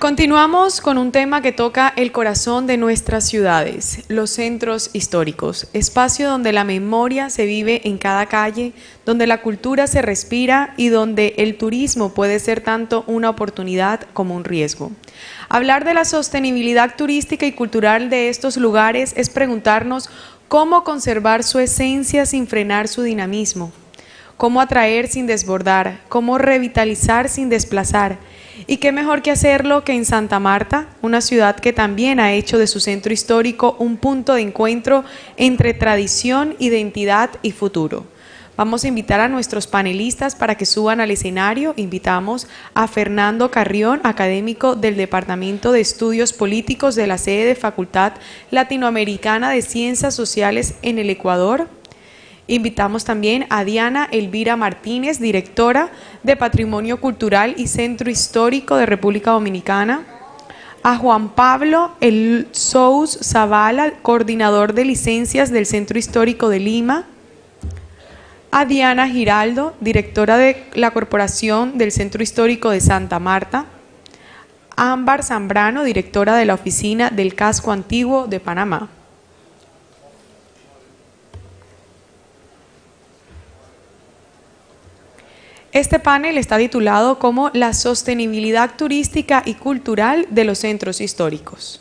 Continuamos con un tema que toca el corazón de nuestras ciudades, los centros históricos, espacio donde la memoria se vive en cada calle, donde la cultura se respira y donde el turismo puede ser tanto una oportunidad como un riesgo. Hablar de la sostenibilidad turística y cultural de estos lugares es preguntarnos cómo conservar su esencia sin frenar su dinamismo, cómo atraer sin desbordar, cómo revitalizar sin desplazar. Y qué mejor que hacerlo que en Santa Marta, una ciudad que también ha hecho de su centro histórico un punto de encuentro entre tradición, identidad y futuro. Vamos a invitar a nuestros panelistas para que suban al escenario. Invitamos a Fernando Carrión, académico del Departamento de Estudios Políticos de la sede de Facultad Latinoamericana de Ciencias Sociales en el Ecuador. Invitamos también a Diana Elvira Martínez, directora de Patrimonio Cultural y Centro Histórico de República Dominicana, a Juan Pablo El Sous Zavala, coordinador de licencias del Centro Histórico de Lima, a Diana Giraldo, directora de la Corporación del Centro Histórico de Santa Marta, a Ámbar Zambrano, directora de la Oficina del Casco Antiguo de Panamá. Este panel está titulado como La sostenibilidad turística y cultural de los centros históricos.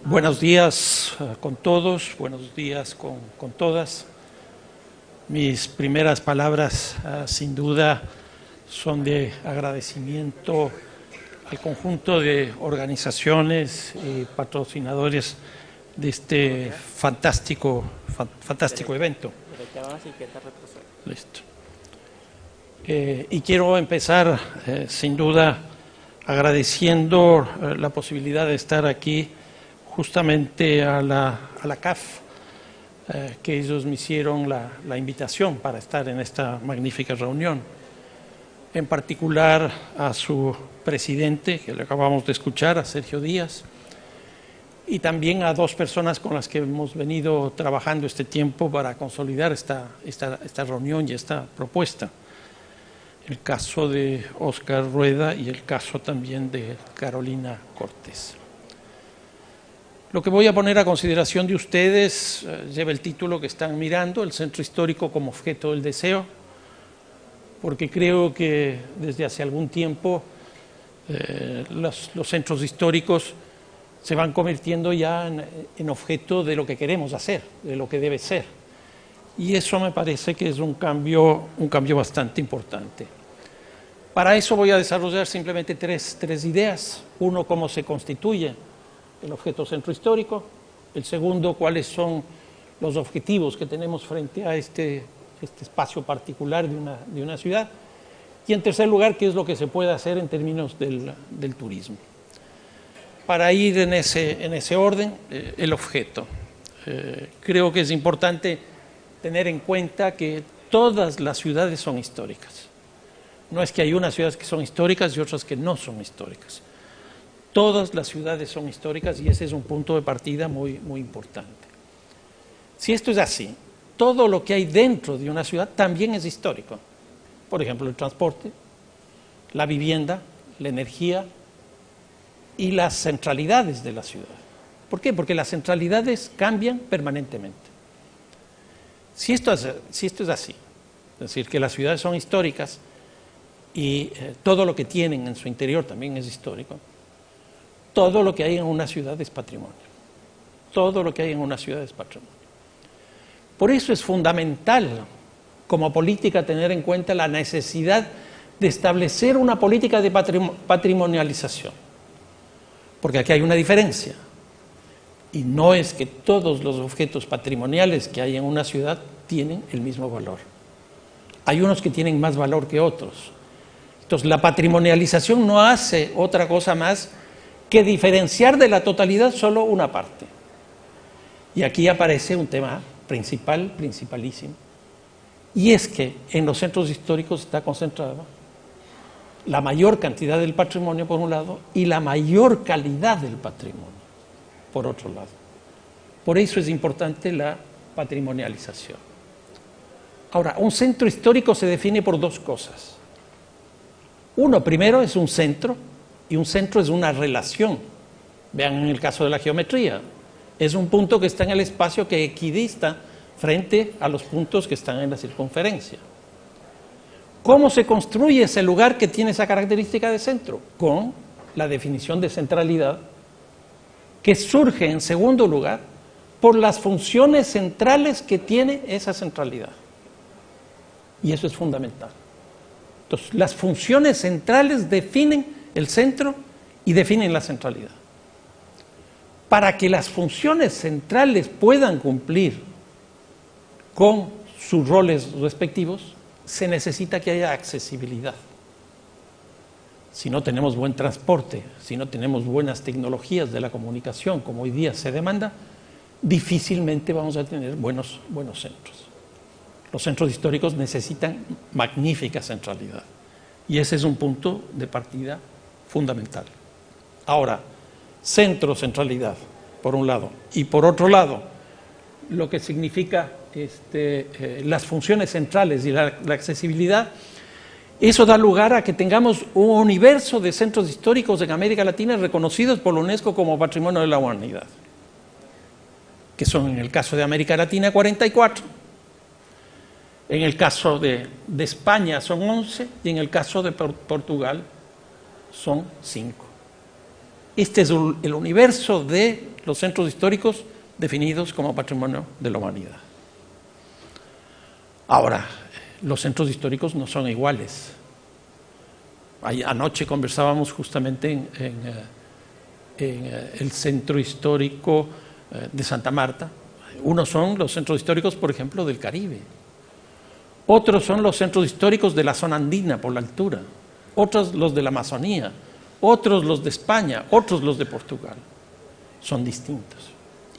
Buenos días con todos, buenos días con todas. Mis primeras palabras, sin duda, son de agradecimiento al conjunto de organizaciones y patrocinadores de este fantástico evento. Listo. Y quiero empezar, sin duda, agradeciendo la posibilidad de estar aquí justamente a la CAF, que ellos me hicieron la invitación para estar en esta magnífica reunión. En particular a su presidente, que le acabamos de escuchar, a Sergio Díaz, y también a dos personas con las que hemos venido trabajando este tiempo para consolidar esta reunión y esta propuesta. El caso de Óscar Rueda y el caso también de Carolina Cortés. Lo que voy a poner a consideración de ustedes lleva el título que están mirando, el Centro Histórico como objeto del deseo, porque creo que desde hace algún tiempo los centros históricos se van convirtiendo ya en objeto de lo que queremos hacer, de lo que debe ser. Y eso me parece que es un cambio bastante importante. Para eso voy a desarrollar simplemente tres ideas. Uno, cómo se constituye el objeto centro histórico. El segundo, cuáles son los objetivos que tenemos frente a este espacio particular de una ciudad. Y en tercer lugar, qué es lo que se puede hacer en términos del turismo. Para ir en ese orden, el objeto. Creo que es importante tener en cuenta que todas las ciudades son históricas. No es que hay unas ciudades que son históricas y otras que no son históricas. Todas las ciudades son históricas y ese es un punto de partida muy importante. Si esto es así, todo lo que hay dentro de una ciudad también es histórico. Por ejemplo, el transporte, la vivienda, la energía y las centralidades de la ciudad. ¿Por qué? Porque las centralidades cambian permanentemente. Si esto es así, es decir, que las ciudades son históricas y todo lo que tienen en su interior también es histórico, todo lo que hay en una ciudad es patrimonio. Todo lo que hay en una ciudad es patrimonio. Por eso es fundamental como política tener en cuenta la necesidad de establecer una política de patrimonialización. Porque aquí hay una diferencia. Y no es que todos los objetos patrimoniales que hay en una ciudad tienen el mismo valor. Hay unos que tienen más valor que otros. Entonces, la patrimonialización no hace otra cosa más que diferenciar de la totalidad solo una parte. Y aquí aparece un tema principalísimo. Y es que en los centros históricos está concentrada la mayor cantidad del patrimonio por un lado y la mayor calidad del patrimonio por otro lado. Por eso es importante la patrimonialización. Ahora, un centro histórico se define por dos cosas. Uno, primero, es un centro, y un centro es una relación. Vean en el caso de la geometría. Es un punto que está en el espacio que equidista frente a los puntos que están en la circunferencia. ¿Cómo se construye ese lugar que tiene esa característica de centro? Con la definición de centralidad, que surge en segundo lugar por las funciones centrales que tiene esa centralidad. Y eso es fundamental. Entonces, las funciones centrales definen el centro y definen la centralidad. Para que las funciones centrales puedan cumplir con sus roles respectivos, se necesita que haya accesibilidad. Si no tenemos buen transporte, si no tenemos buenas tecnologías de la comunicación, como hoy día se demanda, difícilmente vamos a tener buenos centros. Los centros históricos necesitan magnífica centralidad. Y ese es un punto de partida fundamental. Ahora, centro, centralidad, por un lado. Y por otro lado, lo que significa las funciones centrales y la accesibilidad, eso da lugar a que tengamos un universo de centros históricos en América Latina reconocidos por la UNESCO como Patrimonio de la Humanidad, que son en el caso de América Latina 44, en el caso de España son 11 y en el caso de Portugal son 5. Este es el universo de los centros históricos definidos como Patrimonio de la Humanidad. Ahora, los centros históricos no son iguales. Anoche conversábamos justamente en el centro histórico de Santa Marta. Unos son los centros históricos, por ejemplo, del Caribe. Otros son los centros históricos de la zona andina por la altura. Otros los de la Amazonía. Otros los de España. Otros los de Portugal. Son distintos.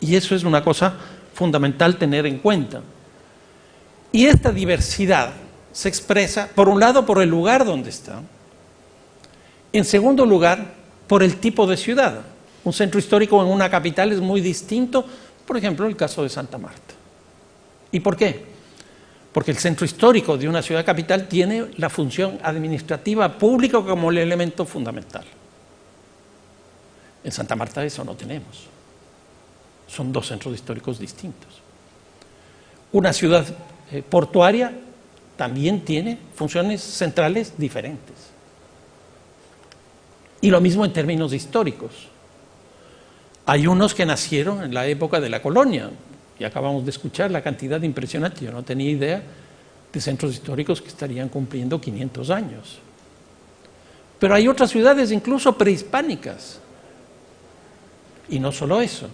Y eso es una cosa fundamental tener en cuenta. Y esta diversidad se expresa, por un lado, por el lugar donde está. En segundo lugar, por el tipo de ciudad. Un centro histórico en una capital es muy distinto, por ejemplo, el caso de Santa Marta. ¿Y por qué? Porque el centro histórico de una ciudad capital tiene la función administrativa pública como el elemento fundamental. En Santa Marta eso no tenemos. Son dos centros históricos distintos. Una ciudad portuaria también tiene funciones centrales diferentes. Y lo mismo en términos históricos. Hay unos que nacieron en la época de la colonia, y acabamos de escuchar la cantidad impresionante. Yo no tenía idea de centros históricos que estarían cumpliendo 500 años. Pero hay otras ciudades incluso prehispánicas. Y no solo eso,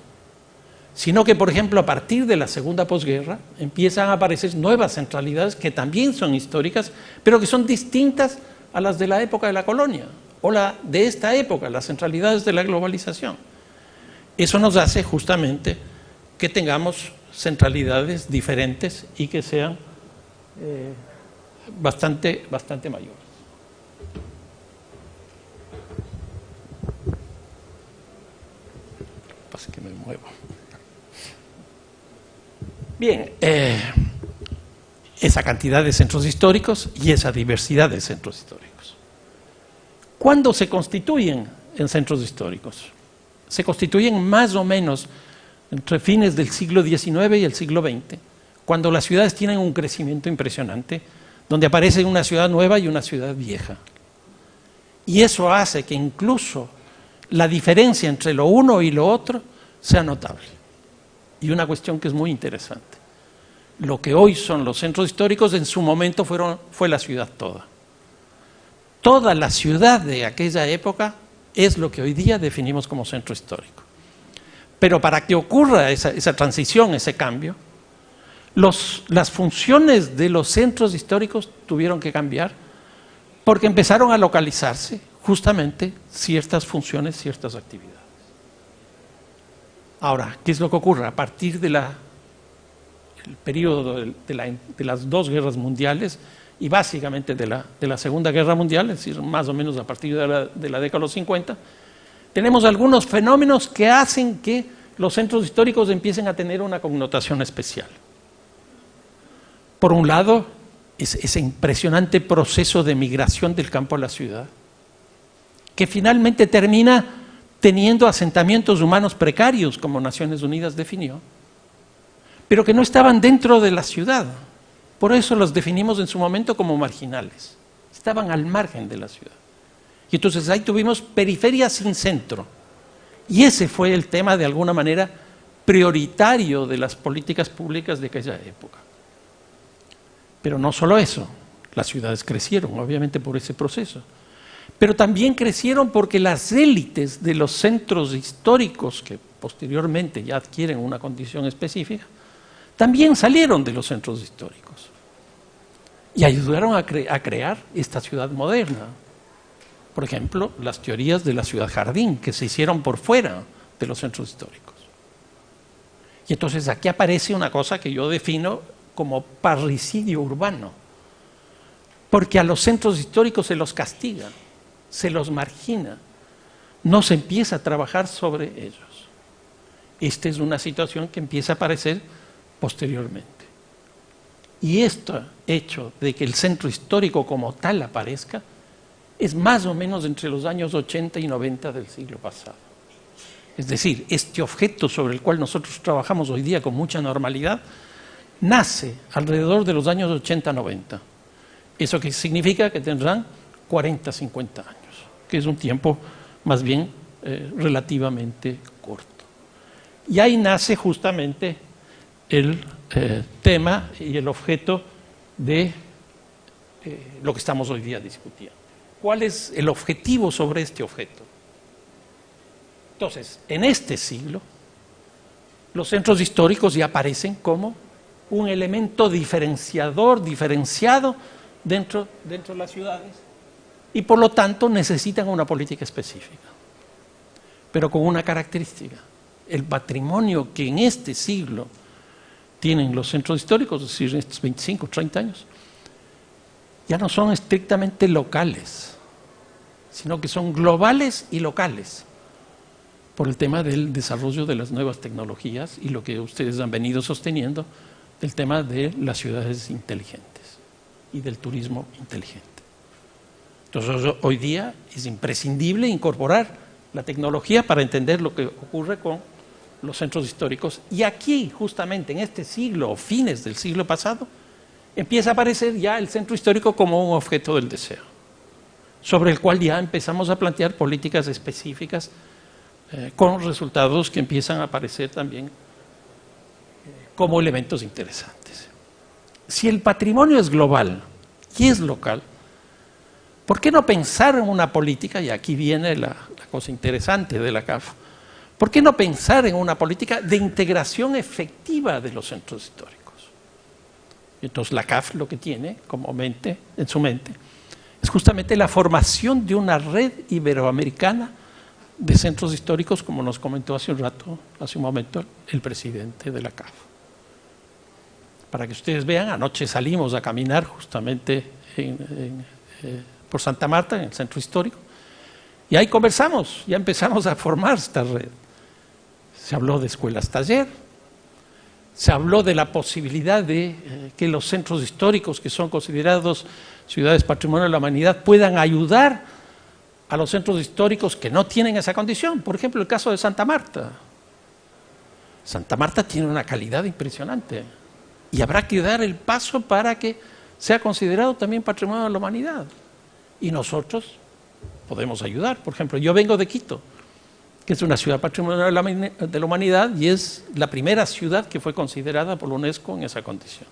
sino que, por ejemplo, a partir de la segunda posguerra empiezan a aparecer nuevas centralidades que también son históricas, pero que son distintas a las de la época de la colonia, o de esta época, las centralidades de la globalización. Eso nos hace justamente que tengamos centralidades diferentes y que sean bastante mayores. Pasa que me muevo. Bien, esa cantidad de centros históricos y esa diversidad de centros históricos. ¿Cuándo se constituyen en centros históricos? Se constituyen más o menos entre fines del siglo XIX y el siglo XX, cuando las ciudades tienen un crecimiento impresionante, donde aparece una ciudad nueva y una ciudad vieja. Y eso hace que incluso la diferencia entre lo uno y lo otro sea notable. Y una cuestión que es muy interesante. lo que hoy son los centros históricos, en su momento fue la ciudad toda. Toda la ciudad de aquella época es lo que hoy día definimos como centro histórico. Pero para que ocurra esa transición, ese cambio, las funciones de los centros históricos tuvieron que cambiar porque empezaron a localizarse justamente ciertas funciones, ciertas actividades. Ahora, ¿qué es lo que ocurre? A partir del periodo de las dos guerras mundiales y básicamente de la Segunda Guerra Mundial, es decir, más o menos a partir de la década de los 50, tenemos algunos fenómenos que hacen que los centros históricos empiecen a tener una connotación especial. Por un lado, ese impresionante proceso de migración del campo a la ciudad, que finalmente termina teniendo asentamientos humanos precarios, como Naciones Unidas definió, pero que no estaban dentro de la ciudad. Por eso los definimos en su momento como marginales. Estaban al margen de la ciudad. Y entonces ahí tuvimos periferia sin centro. Y ese fue el tema, de alguna manera, prioritario de las políticas públicas de aquella época. Pero no solo eso, las ciudades crecieron, obviamente, por ese proceso. Pero también crecieron porque las élites de los centros históricos, que posteriormente ya adquieren una condición específica, también salieron de los centros históricos y ayudaron a crear esta ciudad moderna. Por ejemplo, las teorías de la ciudad jardín, que se hicieron por fuera de los centros históricos. Y entonces aquí aparece una cosa que yo defino como parricidio urbano, porque a los centros históricos se los castiga, se los margina, no se empieza a trabajar sobre ellos. Esta es una situación que empieza a aparecer posteriormente. Y este hecho de que el centro histórico como tal aparezca es más o menos entre los años 80 y 90 del siglo pasado. Es decir, este objeto sobre el cual nosotros trabajamos hoy día con mucha normalidad nace alrededor de los años 80-90. Eso que significa que tendrán 40, 50 años, que es un tiempo más bien relativamente corto. Y ahí nace justamente el tema y el objeto de lo que estamos hoy día discutiendo. ¿Cuál es el objetivo sobre este objeto? Entonces, en este siglo, los centros históricos ya aparecen como un elemento diferenciador, diferenciado dentro de las ciudades, y por lo tanto necesitan una política específica, pero con una característica: el patrimonio que en este siglo tienen los centros históricos, es decir, en estos 25, 30 años, ya no son estrictamente locales, sino que son globales y locales, por el tema del desarrollo de las nuevas tecnologías y lo que ustedes han venido sosteniendo, del tema de las ciudades inteligentes y del turismo inteligente. Entonces, hoy día es imprescindible incorporar la tecnología para entender lo que ocurre con los centros históricos. Y aquí, justamente en este siglo o fines del siglo pasado, empieza a aparecer ya el centro histórico como un objeto del deseo, sobre el cual ya empezamos a plantear políticas específicas con resultados que empiezan a aparecer también como elementos interesantes. Si el patrimonio es global y es local, ¿por qué no pensar en una política? Y aquí viene la cosa interesante de la CAF. ¿Por qué no pensar en una política de integración efectiva de los centros históricos? Entonces la CAF lo que tiene como mente, en su mente, es justamente la formación de una red iberoamericana de centros históricos, como nos comentó hace un momento, el presidente de la CAF. Para que ustedes vean, anoche salimos a caminar justamente por Santa Marta, en el centro histórico, y ahí conversamos, ya empezamos a formar esta red. Se habló de escuelas taller, se habló de la posibilidad de que los centros históricos, que son considerados ciudades patrimonio de la humanidad, puedan ayudar a los centros históricos que no tienen esa condición. Por ejemplo, el caso de Santa Marta. Santa Marta tiene una calidad impresionante y habrá que dar el paso para que sea considerado también patrimonio de la humanidad. Y nosotros podemos ayudar. Por ejemplo, yo vengo de Quito que es una ciudad patrimonio de la humanidad y es la primera ciudad que fue considerada por la UNESCO en esa condición.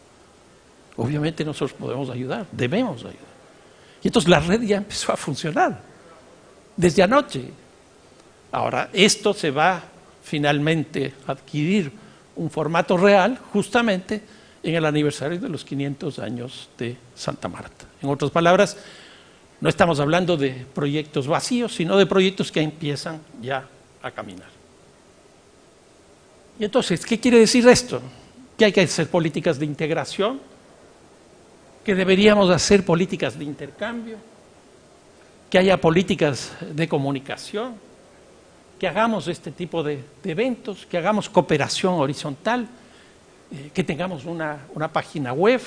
Obviamente nosotros podemos ayudar, debemos ayudar. Y entonces la red ya empezó a funcionar desde anoche. Ahora, esto se va finalmente a adquirir un formato real justamente en el aniversario de los 500 años de Santa Marta. En otras palabras, no estamos hablando de proyectos vacíos, sino de proyectos que empiezan ya a caminar. Y entonces, ¿qué quiere decir esto? Que hay que hacer políticas de integración, que deberíamos hacer políticas de intercambio, que haya políticas de comunicación, que hagamos este tipo de eventos, que hagamos cooperación horizontal, que tengamos una página web,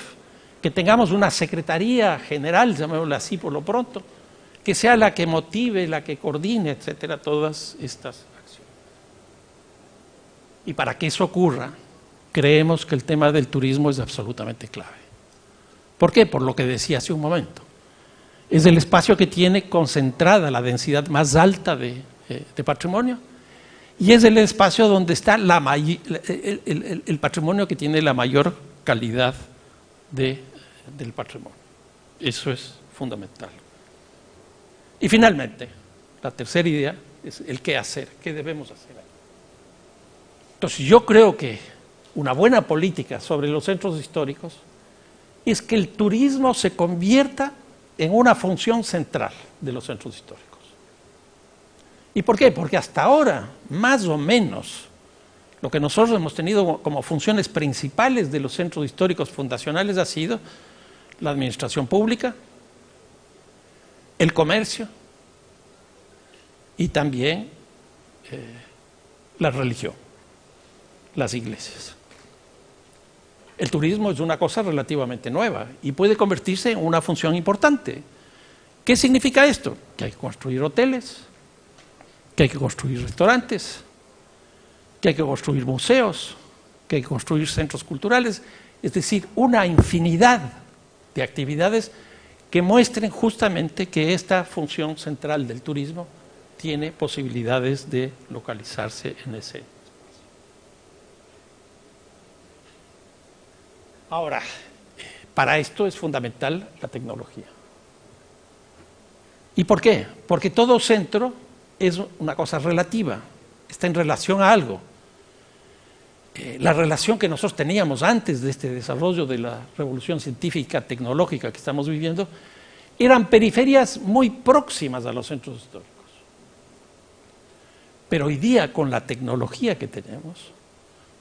que tengamos una secretaría general, llamémosla así por lo pronto, que sea la que motive, la que coordine, etcétera, todas estas acciones. Y para que eso ocurra, creemos que el tema del turismo es absolutamente clave. ¿Por qué? Por lo que decía hace un momento. Es el espacio que tiene concentrada la densidad más alta de patrimonio y es el espacio donde está el patrimonio que tiene la mayor calidad del patrimonio. Eso es fundamental. Y finalmente, la tercera idea es el qué hacer, qué debemos hacer ahí. Entonces yo creo que una buena política sobre los centros históricos es que el turismo se convierta en una función central de los centros históricos. ¿Y por qué? Porque hasta ahora, más o menos, lo que nosotros hemos tenido como funciones principales de los centros históricos fundacionales ha sido la administración pública, el comercio y también la religión, las iglesias. El turismo es una cosa relativamente nueva y puede convertirse en una función importante. ¿Qué significa esto? Que hay que construir hoteles, que hay que construir restaurantes, que hay que construir museos, que hay que construir centros culturales, es decir, una infinidad de actividades que muestren justamente que esta función central del turismo tiene posibilidades de localizarse en ese espacio. Ahora, para esto es fundamental la tecnología. ¿Y por qué? Porque todo centro es una cosa relativa, está en relación a algo. La relación que nosotros teníamos antes de este desarrollo de la revolución científica, tecnológica que estamos viviendo, eran periferias muy próximas a los centros históricos. Pero hoy día, con la tecnología que tenemos,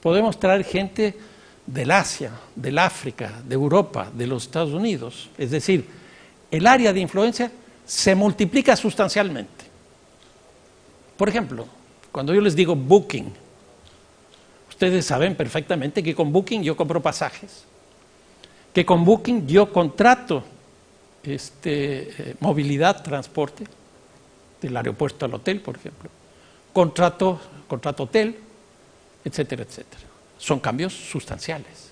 podemos traer gente del Asia, del África, de Europa, de los Estados Unidos. Es decir, el área de influencia se multiplica sustancialmente. Por ejemplo, cuando yo les digo Booking, ustedes saben perfectamente que con Booking yo compro pasajes, que con Booking yo contrato movilidad, transporte, del aeropuerto al hotel, por ejemplo, contrato hotel, etcétera, etcétera. Son cambios sustanciales.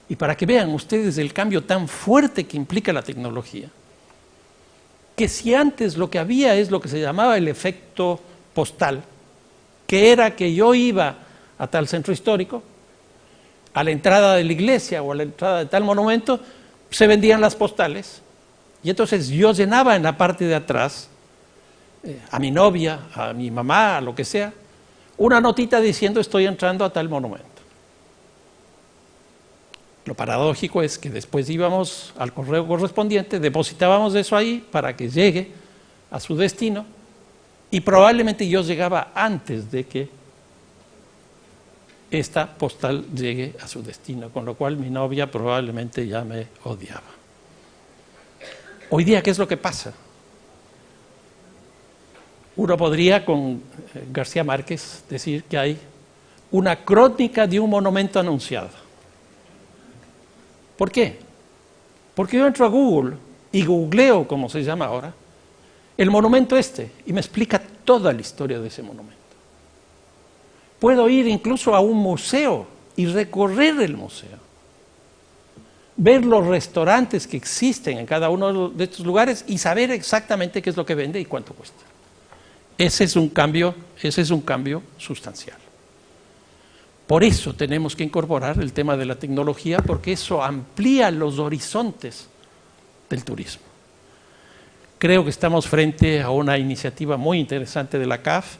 Y para que vean ustedes el cambio tan fuerte que implica la tecnología, que si antes lo que había es lo que se llamaba el efecto postal, que era que yo iba a tal centro histórico, a la entrada de la iglesia o a la entrada de tal monumento, se vendían las postales, y entonces yo llenaba en la parte de atrás, a mi novia, a mi mamá, a lo que sea, una notita diciendo estoy entrando a tal monumento. Lo paradójico es que después íbamos al correo correspondiente, depositábamos eso ahí para que llegue a su destino y probablemente yo llegaba antes de que esta postal llegue a su destino, con lo cual mi novia probablemente ya me odiaba. Hoy día, ¿qué es lo que pasa? Uno podría, con García Márquez, decir que hay una crónica de un monumento anunciado. ¿Por qué? Porque yo entro a Google y googleo, como se llama ahora, el monumento y me explica toda la historia de ese monumento. Puedo ir incluso a un museo y recorrer el museo, ver los restaurantes que existen en cada uno de estos lugares y saber exactamente qué es lo que vende y cuánto cuesta. Ese es un cambio sustancial. Por eso tenemos que incorporar el tema de la tecnología, porque eso amplía los horizontes del turismo. Creo que estamos frente a una iniciativa muy interesante de la CAF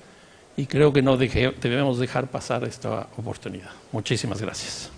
y creo que no debemos dejar pasar esta oportunidad. Muchísimas gracias.